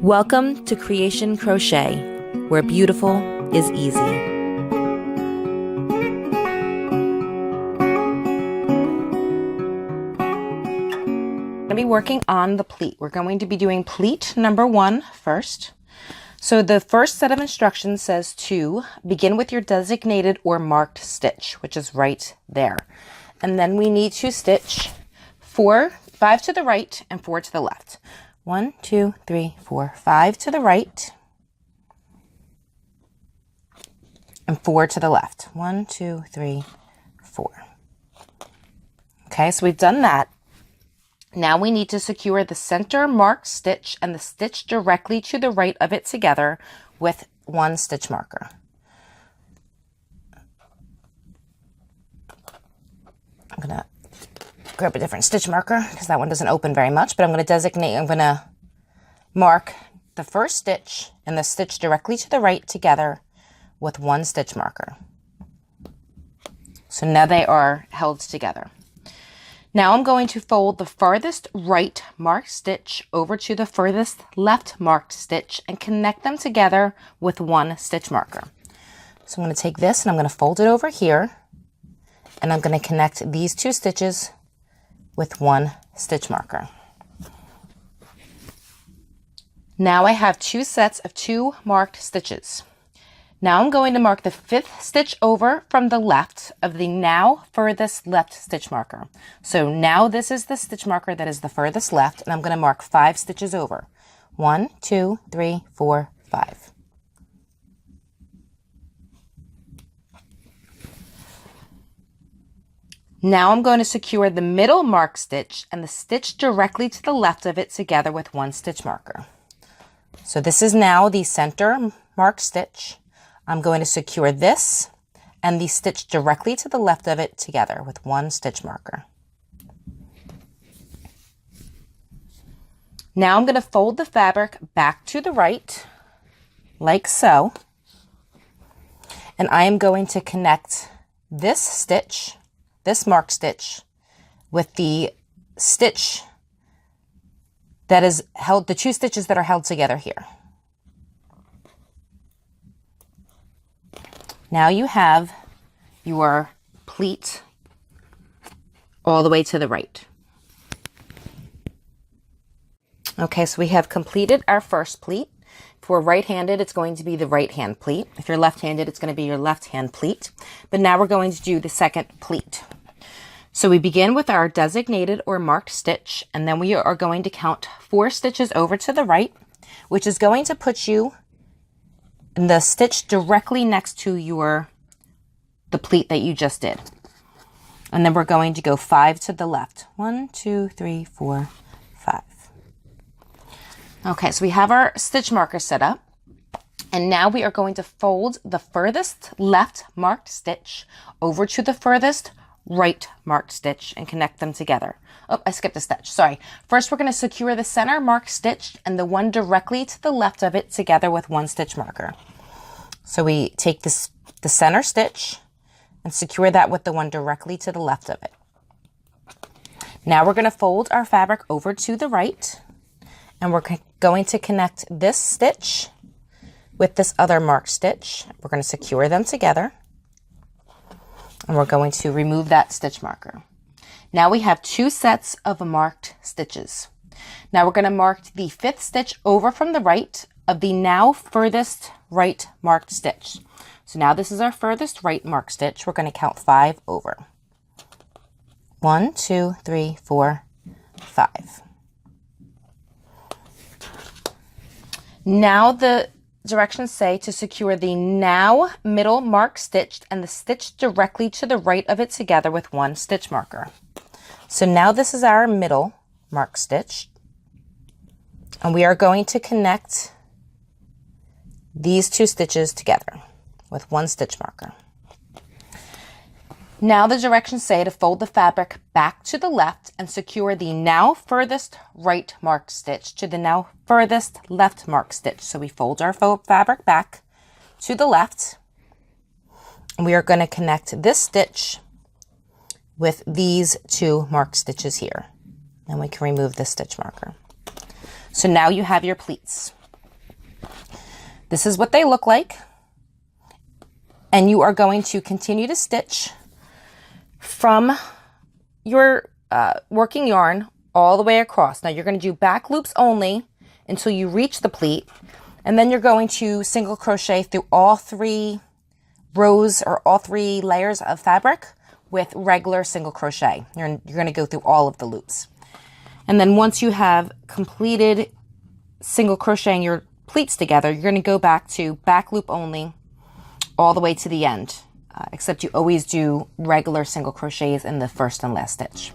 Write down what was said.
Welcome to Creation Crochet, where beautiful is easy. I'm going to be working on the pleat. We're going to be doing pleat number 1 first. So the first set of instructions says to begin with your designated or marked stitch, which is right there. And then we need to stitch 5 to the right and 4 to the left. 1, 2, 3, 4, 5 to the right and 4 to the left. 1, 2, 3, 4. Okay, so we've done that. Now we need to secure the center marked stitch and the stitch directly to the right of it together with 1 stitch marker. I'm going to grab a different stitch marker because that one doesn't open very much, but I'm going to mark the first stitch and the stitch directly to the right together with 1 stitch marker. So now they are held together. Now I'm going to fold the farthest right marked stitch over to the furthest left marked stitch and connect them together with 1 stitch marker. So I'm going to take this and I'm going to fold it over here, and I'm going to connect these 2 stitches with 1 stitch marker. Now I have 2 sets of 2 marked stitches. Now I'm going to mark the 5th stitch over from the left of the now furthest left stitch marker. So now this is the stitch marker that is the furthest left, and I'm going to mark 5 stitches over. 1, 2, 3, 4, 5. Now I'm going to secure the middle marked stitch and the stitch directly to the left of it together with 1 stitch marker. So this is now the center marked stitch. I'm going to secure this and the stitch directly to the left of it together with 1 stitch marker. Now I'm going to fold the fabric back to the right, like so, and I am going to connect this stitch, this marked stitch, with the stitch that is held, the 2 stitches that are held together here. Now you have your pleat all the way to the right. Okay, so we have completed our first pleat. If we're right-handed, it's going to be the right-hand pleat. If you're left-handed, it's going to be your left-hand pleat. But now we're going to do the second pleat. So we begin with our designated or marked stitch, and then we are going to count 4 stitches over to the right, which is going to put you in the stitch directly next to the pleat that you just did. And then we're going to go 5 to the left. 1, 2, 3, 4, 5. Okay, so we have our stitch marker set up. And now we are going to fold the furthest left marked stitch over to the furthest right marked stitch and connect them together. Oh, I skipped a stitch, sorry. First, we're going to secure the center marked stitch and the one directly to the left of it together with 1 stitch marker. So we take the center stitch and secure that with the one directly to the left of it. Now we're going to fold our fabric over to the right, and we're going to connect this stitch with this other marked stitch. We're going to secure them together, and we're going to remove that stitch marker. Now we have 2 sets of marked stitches. Now we're going to mark the 5th stitch over from the right of the now furthest right marked stitch. So now this is our furthest right marked stitch. We're going to count 5 over. 1, 2, 3, 4, 5. Now the directions say to secure the now middle marked stitch and the stitch directly to the right of it together with 1 stitch marker. So now this is our middle marked stitch, and we are going to connect these 2 stitches together with 1 stitch marker. Now the directions say to fold the fabric back to the left and secure the now furthest right marked stitch to the now furthest left marked stitch. So we fold our fabric back to the left, and we are going to connect this stitch with these 2 marked stitches here. And we can remove this stitch marker. So now you have your pleats. This is what they look like. And you are going to continue to stitch from your working yarn all the way across. Now you're going to do back loops only until you reach the pleat, and then you're going to single crochet through all 3 rows or all 3 layers of fabric with regular single crochet. You're going to go through all of the loops. And then once you have completed single crocheting your pleats together, you're going to go back to back loop only all the way to the end, except you always do regular single crochets in the first and last stitch.